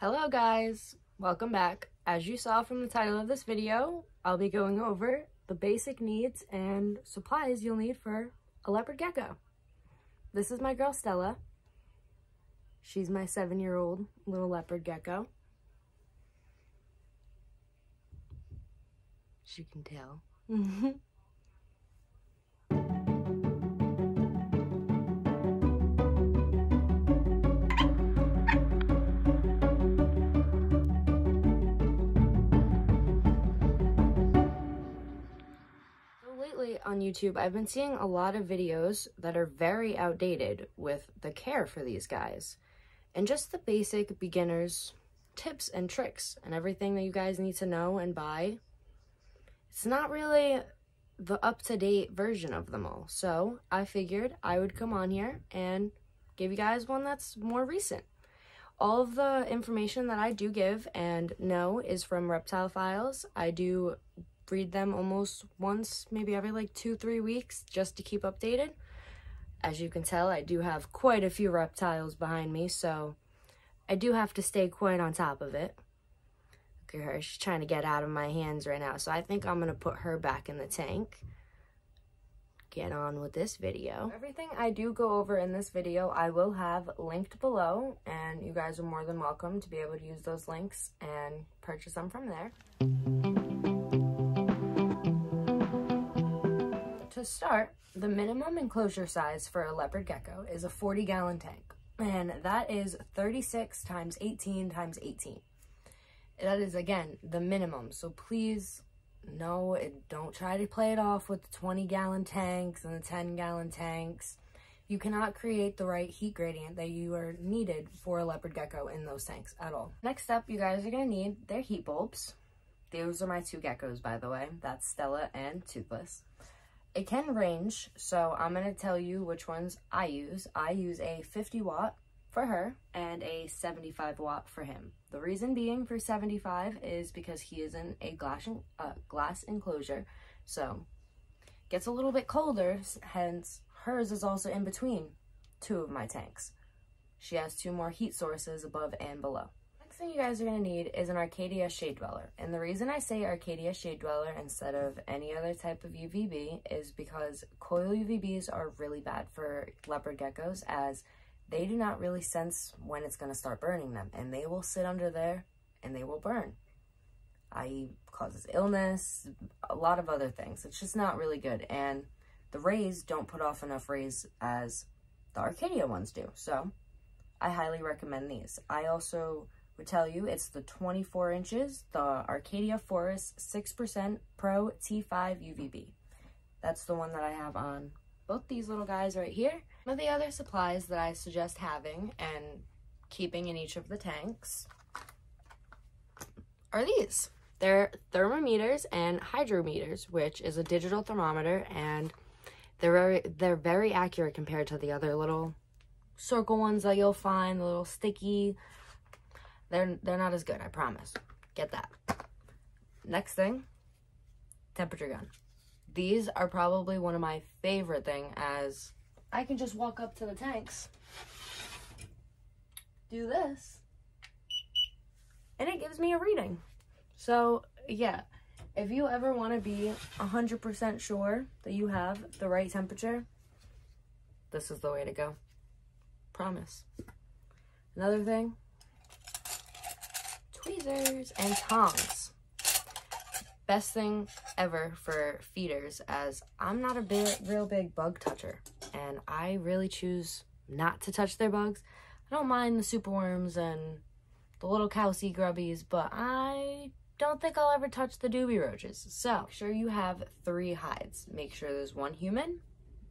Hello guys, welcome back. As you saw from the title of this video, I'll be going over the basic needs and supplies you'll need for a leopard gecko. This is my girl Stella. She's my 7-year-old little leopard gecko. As you can tell. On YouTube, I've been seeing a lot of videos that are very outdated with the care for these guys and just the basic beginners tips and tricks and everything that you guys need to know and buy. It's not really the up-to-date version of them all, so I figured I would come on here and give you guys one that's more recent. All of the information that I do give and know is from reptile files. I do read them almost once, maybe every like 2-3 weeks, just to keep updated. As you can tell, I do have quite a few reptiles behind me, so I do have to stay quite on top of it. Look at her, she's trying to get out of my hands right now, so I think I'm gonna put her back in the tank. Get on with this video. Everything I do go over in this video, I will have linked below, and you guys are more than welcome to be able to use those links and purchase them from there. To start, the minimum enclosure size for a leopard gecko is a 40-gallon tank, and that is 36 times 18 times 18. That is, again, the minimum, so please, no, don't try to play it off with the 20-gallon tanks and the 10-gallon tanks. You cannot create the right heat gradient that you are needed for a leopard gecko in those tanks at all. Next up, you guys are going to need their heat bulbs. Those are my two geckos, by the way. That's Stella and Toothless. It can range, so I'm going to tell you which ones I use. I use a 50 watt for her and a 75 watt for him. The reason being for 75 is because he is in a glass enclosure, so gets a little bit colder, hence hers is also in between two of my tanks. She has two more heat sources above and below. Thing you guys are going to need is an Arcadia ShadeDweller, and the reason I say Arcadia ShadeDweller instead of any other type of UVB is because coil UVBs are really bad for leopard geckos, as they do not really sense when it's going to start burning them, and they will sit under there and they will burn, i.e. causes illness, a lot of other things. It's just not really good, and the rays don't put off enough rays as the Arcadia ones do, so I highly recommend these. I also would tell you it's the 24 inches, the Arcadia Forest 6% Pro T5 UVB. That's the one that I have on both these little guys right here. One of the other supplies that I suggest having and keeping in each of the tanks are these. They're thermometers and hydrometers, which is a digital thermometer, and they're very accurate compared to the other little circle ones that you'll find, the little sticky. They're not as good, I promise. Get that. Next thing, temperature gun. These are probably one of my favorite things, as I can just walk up to the tanks, do this, and it gives me a reading. So yeah, if you ever want to be 100% sure that you have the right temperature, this is the way to go. Promise. Another thing, tweezers and tongs. Best thing ever for feeders, as I'm not a real big bug toucher, and I really choose not to touch their bugs. I don't mind the superworms and the little cowsea grubbies, but I don't think I'll ever touch the doobie roaches. So make sure you have 3 hides. Make sure there's 1 humid,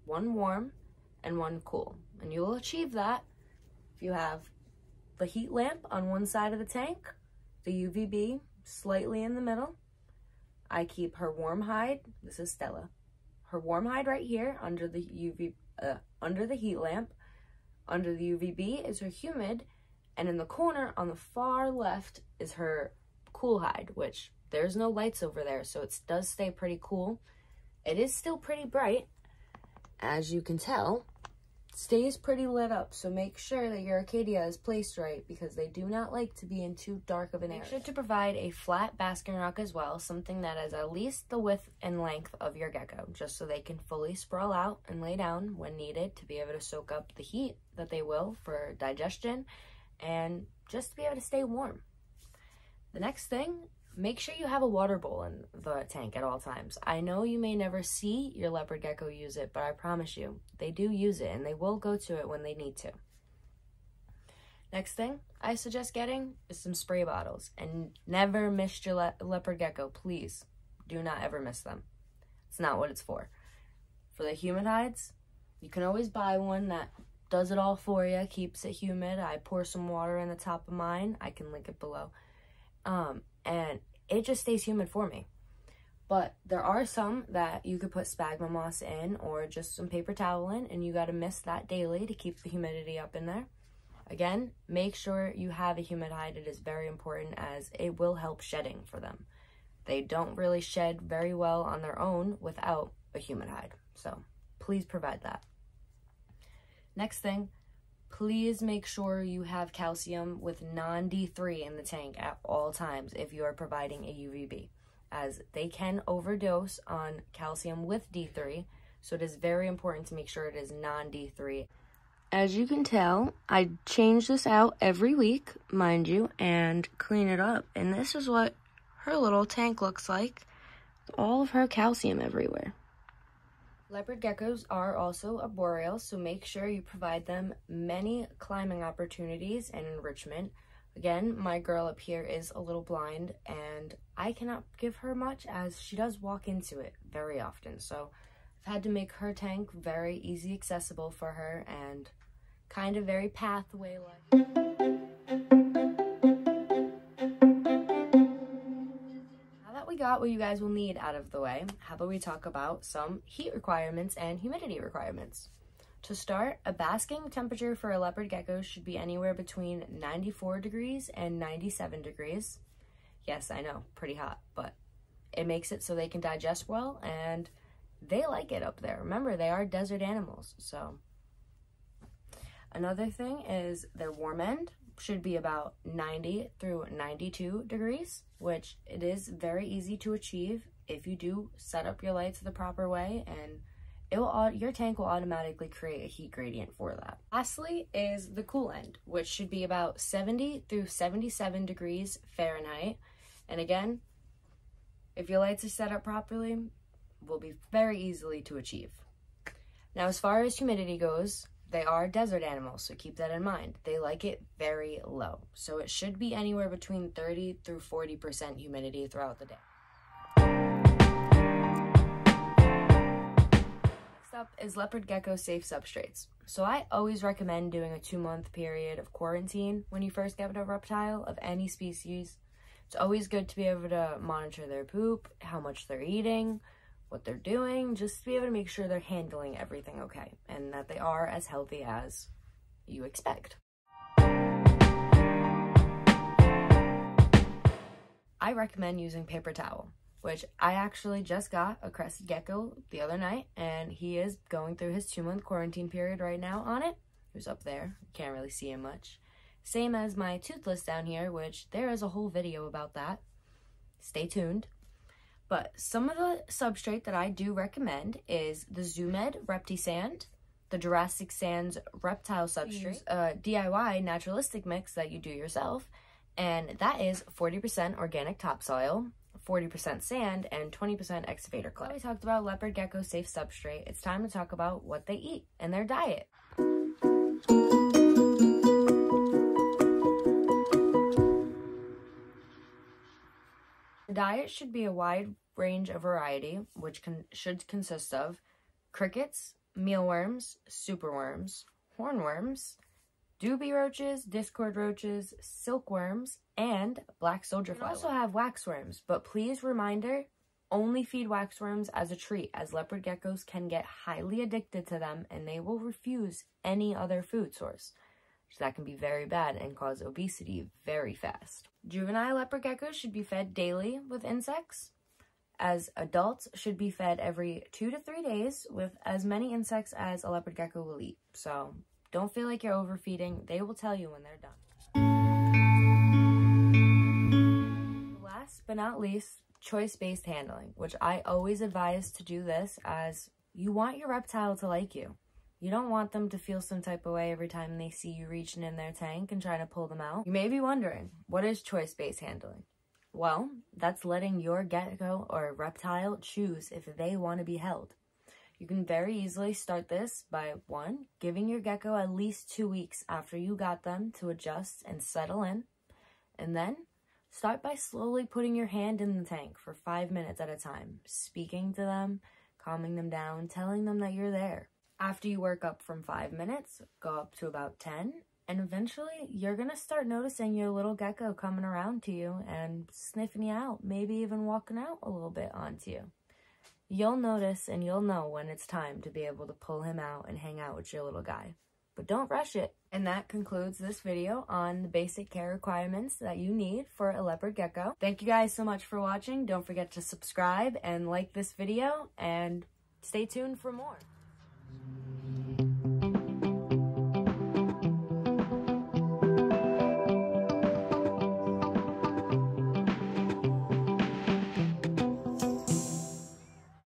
1 warm, and 1 cool, and you will achieve that if you have the heat lamp on one side of the tank, the UVB slightly in the middle. I keep her warm hide, this is Stella, her warm hide right here under the under the heat lamp. Under the UVB is her humid, and in the corner on the far left is her cool hide, which there's no lights over there, so it does stay pretty cool. It is still pretty bright, as you can tell. stays pretty lit up, so make sure that your Arcadia is placed right because they do not like to be in too dark of an area. Make sure to provide a flat basking rock as well, something that is at least the width and length of your gecko, just so they can fully sprawl out and lay down when needed to be able to soak up the heat that they will for digestion and just to be able to stay warm. The next thing, make sure you have a water bowl in the tank at all times. I know you may never see your leopard gecko use it, but I promise you, they do use it and they will go to it when they need to. Next thing I suggest getting is some spray bottles, and never miss your leopard gecko, please. Do not ever miss them. It's not what it's for. For the humid hides, you can always buy one that does it all for you, keeps it humid. I pour some water in the top of mine. I can link it below. And it just stays humid for me. But there are some that you could put sphagnum moss in or just some paper towel in, and you got to mist that daily to keep the humidity up in there. Again, make sure you have a humid hide. It is very important as it will help shedding for them. They don't really shed very well on their own without a humid hide. So please provide that. Next thing, please make sure you have calcium with non-D3 in the tank at all times if you are providing a UVB, as they can overdose on calcium with D3, so it is very important to make sure it is non-D3. As you can tell, I change this out every week, mind you, and clean it up, and this is what her little tank looks like, all of her calcium everywhere. Leopard geckos are also arboreal, so make sure you provide them many climbing opportunities and enrichment. Again, my girl up here is a little blind, and I cannot give her much as she does walk into it very often. So I've had to make her tank very easy accessible for her and kind of very pathway-like. Got what you guys will need out of the way, how about we talk about some heat requirements and humidity requirements. To start, a basking temperature for a leopard gecko should be anywhere between 94 degrees and 97 degrees. Yes, I know, pretty hot, but it makes it so they can digest well, and they like it up there. Remember, they are desert animals, so. Another thing is their warm end should be about 90 through 92 degrees, which it is very easy to achieve if you do set up your lights the proper way, and your tank will automatically create a heat gradient for that. Lastly is the cool end, which should be about 70 through 77 degrees Fahrenheit. And again, if your lights are set up properly, will be very easily to achieve. Now, as far as humidity goes, they are desert animals, so keep that in mind. They like it very low, so it should be anywhere between 30 through 40% humidity throughout the day. Next up is leopard gecko safe substrates. So I always recommend doing a 2-month period of quarantine when you first get a reptile of any species. It's always good to be able to monitor their poop, how much they're eating, what they're doing, just to be able to make sure they're handling everything okay and that they are as healthy as you expect. I recommend using paper towel, which I actually just got a crested gecko the other night, and he is going through his 2-month quarantine period right now on it. He was up there, can't really see him much. Same as my toothless down here, which there is a whole video about that. Stay tuned. But some of the substrate that I do recommend is the Zoomed Reptisand, the Jurassic Sands Reptile Substrate, DIY naturalistic mix that you do yourself, and that is 40% organic topsoil, 40% sand, and 20% excavator clay. We talked about leopard gecko safe substrate. It's time to talk about what they eat and their diet. The diet should be a wide range of variety, which should consist of crickets, mealworms, superworms, hornworms, doobie roaches, discord roaches, silkworms, and black soldier fly. We also have waxworms, but please reminder, only feed waxworms as a treat, as leopard geckos can get highly addicted to them and they will refuse any other food source. So that can be very bad and cause obesity very fast. Juvenile leopard geckos should be fed daily with insects. as adults should be fed every 2 to 3 days with as many insects as a leopard gecko will eat. So don't feel like you're overfeeding. They will tell you when they're done. Last but not least, choice-based handling, which I always advise to do this, as you want your reptile to like you. You don't want them to feel some type of way every time they see you reaching in their tank and trying to pull them out. You may be wondering, what is choice-based handling? Well, that's letting your gecko or reptile choose if they want to be held. You can very easily start this by 1, giving your gecko at least 2 weeks after you got them to adjust and settle in, and then start by slowly putting your hand in the tank for 5 minutes at a time, speaking to them, calming them down, telling them that you're there. After you work up from 5 minutes, go up to about 10, and eventually you're going to start noticing your little gecko coming around to you and sniffing you out, maybe even walking out a little bit onto you. You'll notice and you'll know when it's time to be able to pull him out and hang out with your little guy. But don't rush it. And that concludes this video on the basic care requirements that you need for a leopard gecko. Thank you guys so much for watching. Don't forget to subscribe and like this video, and stay tuned for more.